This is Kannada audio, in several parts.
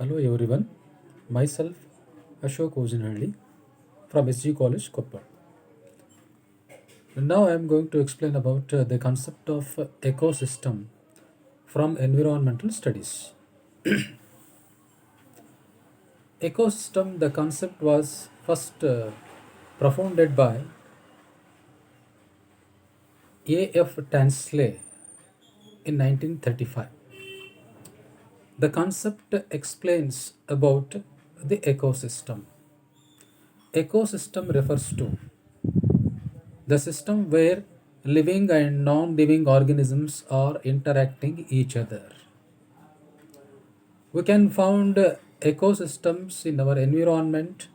Hello everyone, myself Ashok Ojinhalli from SG College, Koppal. Now I am going to explain about the concept of ecosystem from environmental studies. Ecosystem, the concept was first propounded by A.F. Tansley in 1935. The concept explains about the ecosystem. Ecosystem refers to the system where living and non-living organisms are interacting each other. We can find ecosystems in our environment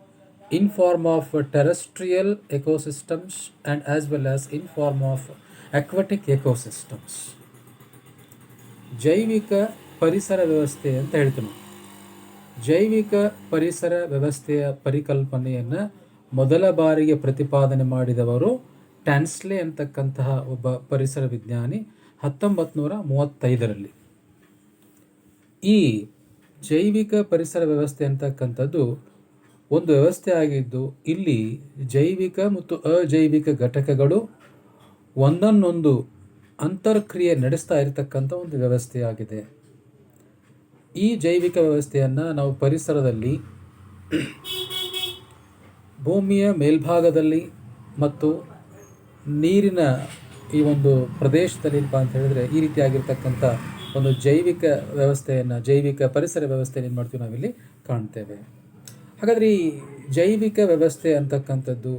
in form of terrestrial ecosystems and as well as in form of aquatic ecosystems. ಜೈವಿಕ ಪರಿಸರ ವ್ಯವಸ್ಥೆ ಅಂತ ಹೇಳ್ತೀವಿ. ಜೈವಿಕ ಪರಿಸರ ವ್ಯವಸ್ಥೆಯ ಪರಿಕಲ್ಪನೆಯನ್ನು ಮೊದಲ ಬಾರಿಗೆ ಪ್ರತಿಪಾದನೆ ಮಾಡಿದವರು ಟ್ಯಾನ್ಸ್ಲೆ ಅಂತಕ್ಕಂತಹ ಒಬ್ಬ ಪರಿಸರ ವಿಜ್ಞಾನಿ 1935ರಲ್ಲಿ. ಈ ಜೈವಿಕ ಪರಿಸರ ವ್ಯವಸ್ಥೆ ಅಂತಕ್ಕಂಥದ್ದು ಒಂದು ವ್ಯವಸ್ಥೆ ಆಗಿದ್ದು ಇಲ್ಲಿ ಜೈವಿಕ ಮತ್ತು ಅಜೈವಿಕ ಘಟಕಗಳು ಒಂದನ್ನೊಂದು ಅಂತರ್ಕ್ರಿಯೆ ನಡೆಸ್ತಾ ಇರತಕ್ಕಂಥ ಒಂದು ವ್ಯವಸ್ಥೆಯಾಗಿದೆ. ಈ ಜೈವಿಕ ವ್ಯವಸ್ಥೆಯನ್ನು ನಾವು ಪರಿಸರದಲ್ಲಿ ಭೂಮಿಯ ಮೇಲ್ಭಾಗದಲ್ಲಿ ಮತ್ತು ನೀರಿನ ಈ ಒಂದು ಪ್ರದೇಶದಲ್ಲಿ ಅಂತ ಹೇಳಿದ್ರೆ ಈ ರೀತಿಯಾಗಿರ್ತಕ್ಕಂಥ ಒಂದು ಜೈವಿಕ ವ್ಯವಸ್ಥೆಯನ್ನು, ಜೈವಿಕ ಪರಿಸರ ವ್ಯವಸ್ಥೆಯನ್ನು ಏನು ಮಾಡ್ತೀವಿ ನಾವಿಲ್ಲಿ ಕಾಣ್ತೇವೆ. ಹಾಗಾದರೆ ಈ ಜೈವಿಕ ವ್ಯವಸ್ಥೆ ಅಂತಕ್ಕಂಥದ್ದು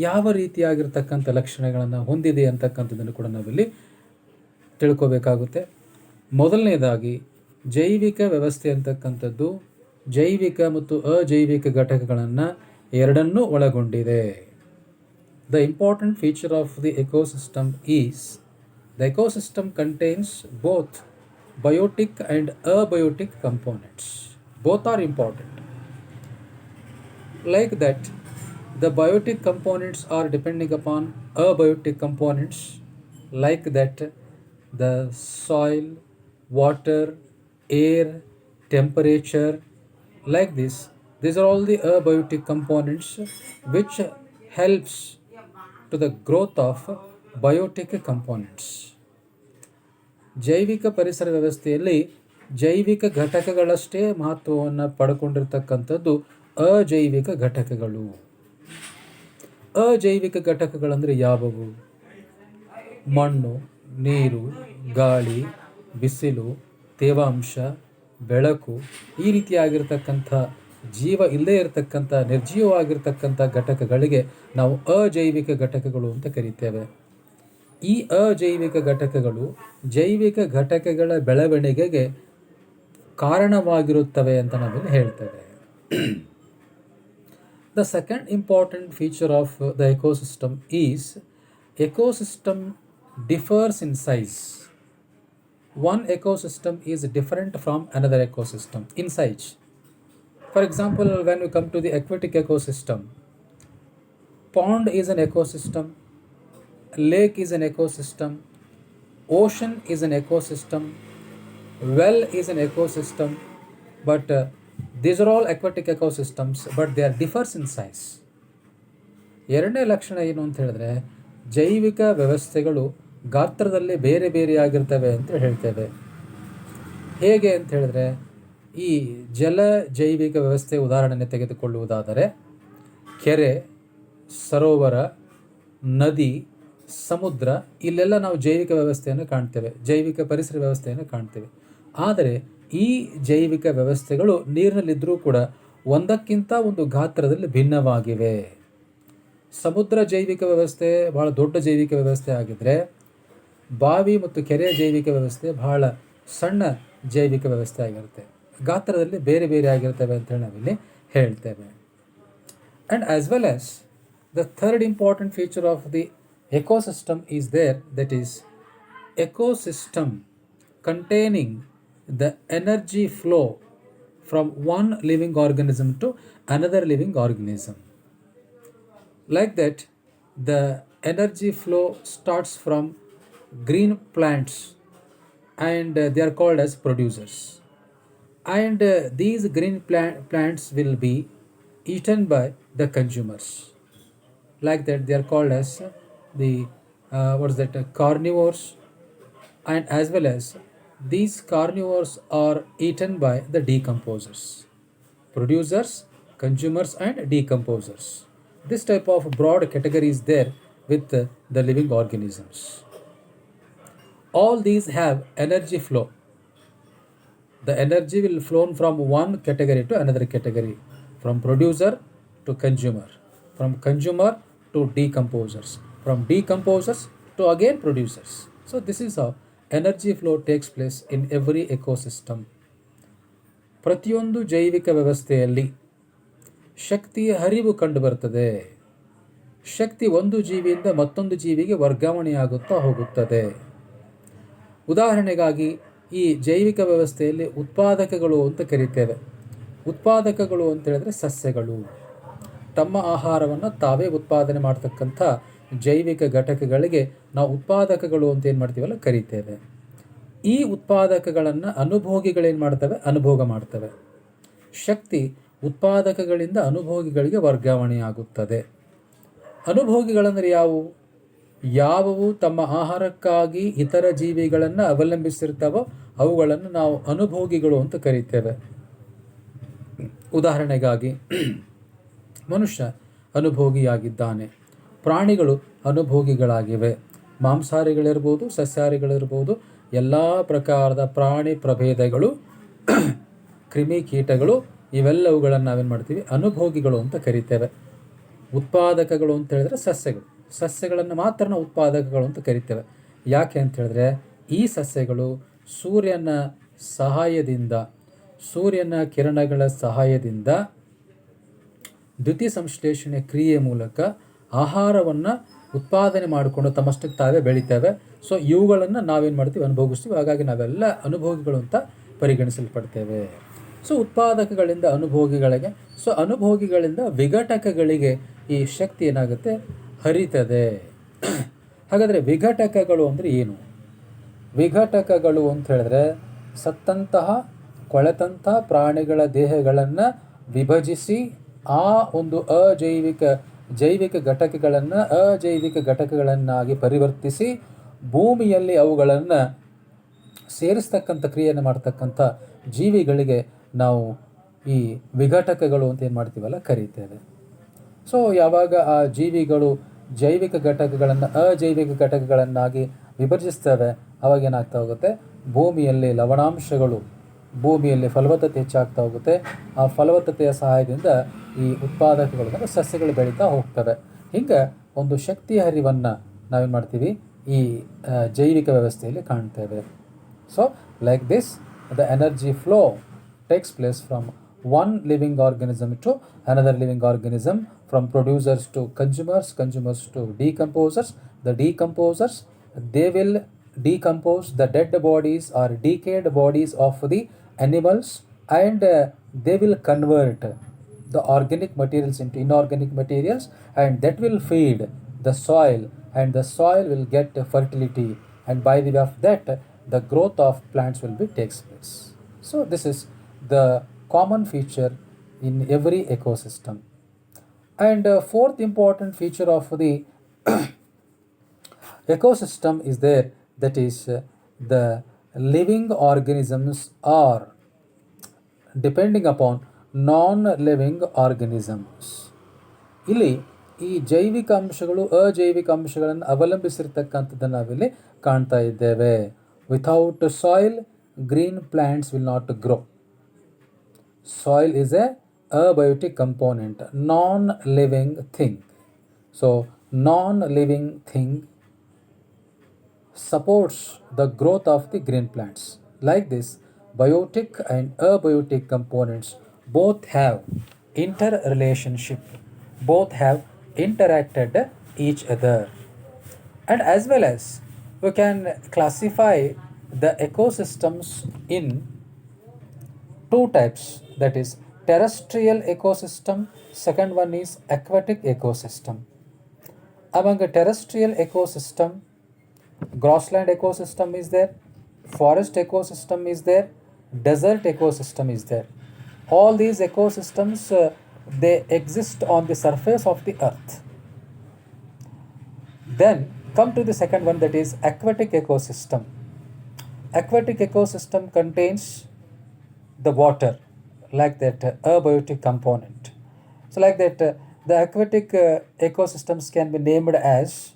ಯಾವ ರೀತಿಯಾಗಿರ್ತಕ್ಕಂಥ ಲಕ್ಷಣಗಳನ್ನು ಹೊಂದಿದೆ ಅಂತಕ್ಕಂಥದ್ದನ್ನು ಕೂಡ ನಾವಿಲ್ಲಿ ತಿಳ್ಕೋಬೇಕಾಗುತ್ತೆ. ಮೊದಲನೇದಾಗಿ ಜೈವಿಕ ವ್ಯವಸ್ಥೆ ಅಂತಕ್ಕಂಥದ್ದು ಜೈವಿಕ ಮತ್ತು ಅಜೈವಿಕ ಘಟಕಗಳನ್ನು ಎರಡನ್ನೂ ಒಳಗೊಂಡಿದೆ. The important feature of the ecosystem is the ecosystem contains both biotic and abiotic components. Both are important. Like that, the biotic components are depending upon abiotic components. Like that, the soil, water, air, temperature, like this. These are all the abiotic components which helps to the growth of biotic components. ಜೈವಿಕ ಪರಿಸರ ವ್ಯವಸ್ಥೆಯಲ್ಲಿ ಜೈವಿಕ ಘಟಕಗಳಷ್ಟೇ ಮಹತ್ವವನ್ನು ಪಡ್ಕೊಂಡಿರ್ತಕ್ಕಂಥದ್ದು ಅಜೈವಿಕ ಘಟಕಗಳು. ಅಜೈವಿಕ ಘಟಕಗಳಂದರೆ ಯಾವುವು? ಮಣ್ಣು, ನೀರು, ಗಾಳಿ, ಬಿಸಿಲು, ತೇವಾಂಶ, ಬೆಳಕು, ಈ ರೀತಿಯಾಗಿರ್ತಕ್ಕಂಥ ಜೀವ ಇಲ್ಲದೇ ಇರತಕ್ಕಂಥ ನಿರ್ಜೀವವಾಗಿರ್ತಕ್ಕಂಥ ಘಟಕಗಳಿಗೆ ನಾವು ಅಜೈವಿಕ ಘಟಕಗಳು ಅಂತ ಕರೀತೇವೆ. ಈ ಅಜೈವಿಕ ಘಟಕಗಳು ಜೈವಿಕ ಘಟಕಗಳ ಬೆಳವಣಿಗೆಗೆ ಕಾರಣವಾಗಿರುತ್ತವೆ ಅಂತ ನಾವಿಲ್ಲಿ ಹೇಳ್ತೇವೆ. The second important feature of the ecosystem is ecosystem differs in size. One ecosystem is different from another ecosystem in size. For example, when we come to the aquatic ecosystem, pond is an ecosystem, lake is an ecosystem, ocean is an ecosystem, well is an ecosystem, but these are all aquatic ecosystems, but they are differs in size. ಎರಡನೇ ಲಕ್ಷಣ ಏನು ಅಂತ ಹೇಳಿದ್ರೆ ಜೈವಿಕ ವ್ಯವಸ್ಥೆಗಳು ಗಾತ್ರದಲ್ಲಿ ಬೇರೆ ಬೇರೆಯಾಗಿರ್ತವೆ ಅಂತ ಹೇಳ್ತೇವೆ. ಹೇಗೆ ಅಂತ ಹೇಳಿದ್ರೆ ಈ ಜಲ ಜೈವಿಕ ವ್ಯವಸ್ಥೆ ಉದಾಹರಣೆ ತೆಗೆದುಕೊಳ್ಳುವುದಾದರೆ ಕೆರೆ, ಸರೋವರ, ನದಿ, ಸಮುದ್ರ, ಇಲ್ಲೆಲ್ಲ ನಾವು ಜೈವಿಕ ವ್ಯವಸ್ಥೆಯನ್ನು ಕಾಣ್ತೇವೆ, ಜೈವಿಕ ಪರಿಸರ ವ್ಯವಸ್ಥೆಯನ್ನು ಕಾಣ್ತೇವೆ. ಆದರೆ ಈ ಜೈವಿಕ ವ್ಯವಸ್ಥೆಗಳು ನೀರಿನಲ್ಲಿದ್ದರೂ ಕೂಡ ಒಂದಕ್ಕಿಂತ ಒಂದು ಗಾತ್ರದಲ್ಲಿ ಭಿನ್ನವಾಗಿವೆ. ಸಮುದ್ರ ಜೈವಿಕ ವ್ಯವಸ್ಥೆ ಬಹಳ ದೊಡ್ಡ ಜೈವಿಕ ವ್ಯವಸ್ಥೆ ಆಗಿದ್ದರೆ ಬಾವಿ ಮತ್ತು ಕೆರೆಯ ಜೈವಿಕ ವ್ಯವಸ್ಥೆ ಬಹಳ ಸಣ್ಣ ಜೈವಿಕ ವ್ಯವಸ್ಥೆ ಆಗಿರುತ್ತೆ, ಗಾತ್ರದಲ್ಲಿ ಬೇರೆ ಬೇರೆ ಆಗಿರ್ತವೆ ಅಂತೇಳಿ ನಾವಿಲ್ಲಿ ಹೇಳ್ತೇವೆ. And as well as the third important feature of the ecosystem is there, that is ecosystem containing the energy flow from one living organism to another living organism. Like that, the energy flow starts from green plants and they are called as producers. and these green plants will be eaten by the consumers. Like that, they are called as the what is that, carnivores. And as well as these carnivores are eaten by the decomposers, producers, consumers, and decomposers. This type of broad category is there with the living organisms. All these have energy flow. The energy will flow from one category to another category, from producer to consumer, from consumer to decomposers, from decomposers to again producers. So this is how energy flow takes place in every ecosystem. ಪ್ರತಿಯೊಂದು ಜೈವಿಕ ವ್ಯವಸ್ಥೆಯಲ್ಲಿ ಶಕ್ತಿಯ ಹರಿವು ಕಂಡುಬರುತ್ತದೆ. ಶಕ್ತಿ ಒಂದು ಜೀವಿಯಿಂದ ಮತ್ತೊಂದು ಜೀವಿಗೆ ವರ್ಗಾವಣೆಯಾಗುತ್ತಾ ಹೋಗುತ್ತದೆ. ಉದಾಹರಣೆಗಾಗಿ ಈ ಜೈವಿಕ ವ್ಯವಸ್ಥೆಯಲ್ಲಿ ಉತ್ಪಾದಕಗಳು ಅಂತ ಕರಿತೇವೆ. ಉತ್ಪಾದಕಗಳು ಅಂತ ಹೇಳಿದ್ರೆ ಸಸ್ಯಗಳು ತಮ್ಮ ಆಹಾರವನ್ನು ತಾವೇ ಉತ್ಪಾದನೆ ಮಾಡ್ತಕ್ಕಂಥ ಜೈವಿಕ ಘಟಕಗಳಿಗೆ ನಾವು ಉತ್ಪಾದಕಗಳು ಅಂತ ಏನು ಮಾಡ್ತೀವಲ್ಲ ಕರಿತೇವೆ. ಈ ಉತ್ಪಾದಕಗಳನ್ನು ಅನುಭೋಗಿಗಳೇನು ಮಾಡ್ತವೆ? ಅನುಭೋಗ ಮಾಡ್ತವೆ. ಶಕ್ತಿ ಉತ್ಪಾದಕಗಳಿಂದ ಅನುಭೋಗಿಗಳಿಗೆ ವರ್ಗಾವಣೆಯಾಗುತ್ತದೆ. ಅನುಭೋಗಿಗಳಂದರೆ ಯಾವುವು? ಯಾವುವು ತಮ್ಮ ಆಹಾರಕ್ಕಾಗಿ ಇತರ ಜೀವಿಗಳನ್ನು ಅವಲಂಬಿಸಿರ್ತಾವೋ ಅವುಗಳನ್ನು ನಾವು ಅನುಭೋಗಿಗಳು ಅಂತ ಕರೀತೇವೆ. ಉದಾಹರಣೆಗಾಗಿ ಮನುಷ್ಯ ಅನುಭೋಗಿಯಾಗಿದ್ದಾನೆ, ಪ್ರಾಣಿಗಳು ಅನುಭೋಗಿಗಳಾಗಿವೆ. ಮಾಂಸಾಹಾರಿಗಳಿರ್ಬೋದು, ಸಸ್ಯಾಹಾರಿಗಳಿರ್ಬೋದು, ಎಲ್ಲ ಪ್ರಕಾರದ ಪ್ರಾಣಿ ಪ್ರಭೇದಗಳು, ಕ್ರಿಮಿಕೀಟಗಳು, ಇವೆಲ್ಲವುಗಳನ್ನು ನಾವೇನು ಮಾಡ್ತೀವಿ? ಅನುಭೋಗಿಗಳು ಅಂತ ಕರಿತೇವೆ. ಉತ್ಪಾದಕಗಳು ಅಂತ ಹೇಳಿದ್ರೆ ಸಸ್ಯಗಳು. ಸಸ್ಯಗಳನ್ನು ಮಾತ್ರ ನಾವು ಉತ್ಪಾದಕಗಳು ಅಂತ ಕರಿತೇವೆ. ಯಾಕೆ ಅಂತ ಹೇಳಿದ್ರೆ ಈ ಸಸ್ಯಗಳು ಸೂರ್ಯನ ಸಹಾಯದಿಂದ, ಸೂರ್ಯನ ಕಿರಣಗಳ ಸಹಾಯದಿಂದ ದ್ಯುತಿ ಸಂಶ್ಲೇಷಣೆ ಕ್ರಿಯೆ ಮೂಲಕ ಆಹಾರವನ್ನು ಉತ್ಪಾದನೆ ಮಾಡಿಕೊಂಡು ತಮ್ಮಷ್ಟಕ್ಕೆ ತಾವೇ ಬೆಳಿತೇವೆ. ಸೊ ಇವುಗಳನ್ನು ನಾವೇನು ಮಾಡ್ತೀವಿ? ಅನುಭೋಗಿಸ್ತೀವಿ. ಹಾಗಾಗಿ ನಾವೆಲ್ಲ ಅನುಭೋಗಿಗಳು ಅಂತ ಪರಿಗಣಿಸಲ್ಪಡ್ತೇವೆ. ಸೊ ಉತ್ಪಾದಕಗಳಿಂದ ಅನುಭೋಗಿಗಳಿಗೆ, ಸೊ ಅನುಭೋಗಿಗಳಿಂದ ವಿಘಟಕಗಳಿಗೆ ಈ ಶಕ್ತಿ ಏನಾಗುತ್ತೆ? ಹರಿತದೆ. ಹಾಗಾದರೆ ವಿಘಟಕಗಳು ಅಂದರೆ ಏನು? ವಿಘಟಕಗಳು ಅಂತ ಹೇಳಿದ್ರೆ ಸತ್ತಂತಹ, ಕೊಳೆತಂಥ ಪ್ರಾಣಿಗಳ ದೇಹಗಳನ್ನು ವಿಭಜಿಸಿ ಆ ಒಂದು ಜೈವಿಕ ಘಟಕಗಳನ್ನು ಅಜೈವಿಕ ಘಟಕಗಳನ್ನಾಗಿ ಪರಿವರ್ತಿಸಿ ಭೂಮಿಯಲ್ಲಿ ಅವುಗಳನ್ನು ಸೇರಿಸ್ತಕ್ಕಂಥ ಕ್ರಿಯೆಯನ್ನು ಮಾಡ್ತಕ್ಕಂಥ ಜೀವಿಗಳಿಗೆ ನಾವು ಈ ವಿಘಟಕಗಳು ಅಂತ ಏನು ಮಾಡ್ತೀವಲ್ಲ ಕರೀತೇವೆ. ಸೊ ಯಾವಾಗ ಆ ಜೀವಿಗಳು ಜೈವಿಕ ಘಟಕಗಳನ್ನು ಅಜೈವಿಕ ಘಟಕಗಳನ್ನಾಗಿ ವಿಭಜಿಸ್ತವೆ ಅವಾಗ ಏನಾಗ್ತಾ ಹೋಗುತ್ತೆ? ಭೂಮಿಯಲ್ಲಿ ಲವಣಾಂಶಗಳು, ಭೂಮಿಯಲ್ಲಿ ಫಲವತ್ತತೆ ಹೆಚ್ಚಾಗ್ತಾ ಹೋಗುತ್ತೆ. ಆ ಫಲವತ್ತತೆಯ ಸಹಾಯದಿಂದ ಈ ಉತ್ಪಾದಕಗಳು ಅಂದರೆ ಸಸ್ಯಗಳು ಬೆಳೀತಾ ಹೋಗ್ತವೆ. ಹಿಂಗೆ ಒಂದು ಶಕ್ತಿಯ ಹರಿವನ್ನು ನಾವೇನು ಮಾಡ್ತೀವಿ? ಈ ಜೈವಿಕ ವ್ಯವಸ್ಥೆಯಲ್ಲಿ ಕಾಣ್ತೇವೆ. So like this the energy flow takes place from one living organism to another living organism, from producers to consumers, consumers to decomposers. The decomposers, they will decompose the dead bodies or decayed bodies of the animals, and they will convert the organic materials into inorganic materials, and that will feed the soil, and the soil will get fertility, and by the way of that the growth of plants will be takes place. So this is the common feature in every ecosystem. And fourth important feature of the ecosystem is there, that is the living organisms are depending upon non-living organisms. ಇಲ್ಲಿ ಈ ಜೈವಿಕ ಅಂಶಗಳು ಅಜೈವಿಕ ಅಂಶಗಳನ್ನು ಅವಲಂಬಿಸಿರ್ತಕ್ಕಂಥದ್ದನ್ನು ನಾವಿಲ್ಲಿ ಕಾಣ್ತಾ ಇದ್ದೇವೆ. Without soil green plants will not grow. Soil is a abiotic component, non-living thing. So non-living thing supports the growth of the green plants. Like this, biotic and abiotic components both have interrelationship, both have interacted each other. And as well as we can classify the ecosystems in two types, that is terrestrial ecosystem, second one is aquatic ecosystem. Among a terrestrial ecosystem, grassland ecosystem is there, forest ecosystem is there, desert ecosystem is there. All these ecosystems they exist on the surface of the earth. Then come to the second one, that is aquatic ecosystem. Aquatic ecosystem contains the water, like that abiotic component. So like that the aquatic ecosystems can be named as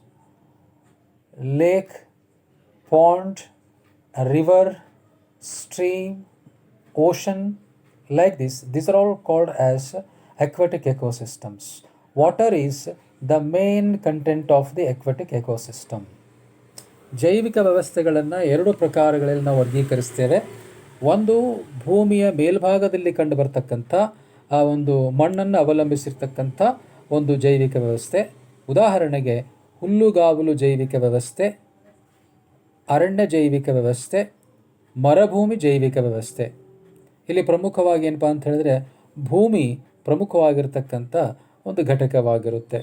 lake, pond, river, stream, ocean, like this. These are all called as aquatic ecosystems. Water is the main content of the aquatic ecosystem. ಜೈವಿಕ ವ್ಯವಸ್ಥೆಗಳನ್ನು ಎರಡು ಪ್ರಕಾರಗಳಲ್ಲಿ ನಾವು ವರ್ಗೀಕರಿಸ್ತೇವೆ. ಒಂದು ಭೂಮಿಯ ಮೇಲ್ಭಾಗದಲ್ಲಿ ಕಂಡು ಬರ್ತಕ್ಕಂಥ ಆ ಒಂದು ಮಣ್ಣನ್ನು ಅವಲಂಬಿಸಿರ್ತಕ್ಕಂಥ ಒಂದು ಜೈವಿಕ ವ್ಯವಸ್ಥೆ. ಉದಾಹರಣೆಗೆ ಹುಲ್ಲುಗಾವಲು ಜೈವಿಕ ವ್ಯವಸ್ಥೆ, ಅರಣ್ಯ ಜೈವಿಕ ವ್ಯವಸ್ಥೆ, ಮರುಭೂಮಿ ಜೈವಿಕ ವ್ಯವಸ್ಥೆ. ಇಲ್ಲಿ ಪ್ರಮುಖವಾಗಿ ಏನಪ್ಪ ಅಂತ ಹೇಳಿದ್ರೆ ಭೂಮಿ ಪ್ರಮುಖವಾಗಿರ್ತಕ್ಕಂಥ ಒಂದು ಘಟಕವಾಗಿರುತ್ತೆ.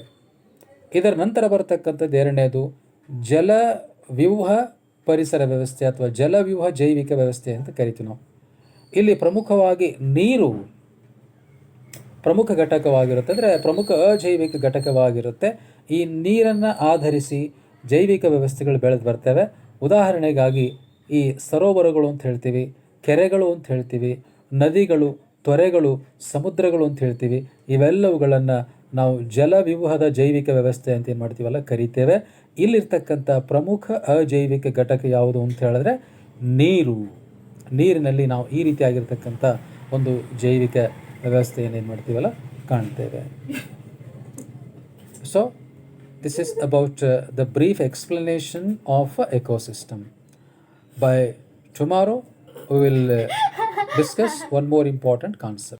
ಇದರ ನಂತರ ಬರತಕ್ಕಂಥದ್ದು ಎರಡನೇದು ಜಲವ್ಯೂಹ ಪರಿಸರ ವ್ಯವಸ್ಥೆ ಅಥವಾ ಜಲವ್ಯೂಹ ಜೈವಿಕ ವ್ಯವಸ್ಥೆ ಅಂತ ಕರಿತೀವಿ ನಾವು. ಇಲ್ಲಿ ಪ್ರಮುಖವಾಗಿ ನೀರು ಪ್ರಮುಖ ಘಟಕವಾಗಿರುತ್ತೆ, ಅಂದರೆ ಪ್ರಮುಖ ಅಜೈವಿಕ ಘಟಕವಾಗಿರುತ್ತೆ. ಈ ನೀರನ್ನು ಆಧರಿಸಿ ಜೈವಿಕ ವ್ಯವಸ್ಥೆಗಳು ಬೆಳೆದು ಬರ್ತವೆ. ಉದಾಹರಣೆಗಾಗಿ ಈ ಸರೋವರಗಳು ಅಂತ ಹೇಳ್ತೀವಿ, ಕೆರೆಗಳು ಅಂತ ಹೇಳ್ತೀವಿ, ನದಿಗಳು, ತೊರೆಗಳು, ಸಮುದ್ರಗಳು ಅಂತ ಹೇಳ್ತೀವಿ. ಇವೆಲ್ಲವುಗಳನ್ನು ನಾವು ಜಲವ್ಯೂಹದ ಜೈವಿಕ ವ್ಯವಸ್ಥೆ ಅಂತ ಏನು ಮಾಡ್ತೀವಲ್ಲ ಕರಿತೇವೆ. ಇಲ್ಲಿರ್ತಕ್ಕಂಥ ಪ್ರಮುಖ ಅಜೈವಿಕ ಘಟಕ ಯಾವುದು ಅಂತ ಹೇಳಿದ್ರೆ ನೀರು. ನೀರಿನಲ್ಲಿ ನಾವು ಈ ರೀತಿಯಾಗಿರ್ತಕ್ಕಂಥ ಒಂದು ಜೈವಿಕ ವ್ಯವಸ್ಥೆಯನ್ನು ಏನು ಮಾಡ್ತೀವಲ್ಲ ಕಾಣ್ತೇವೆ. So this is about the brief explanation of ecosystem. By tomorrow we will discuss one more important concept.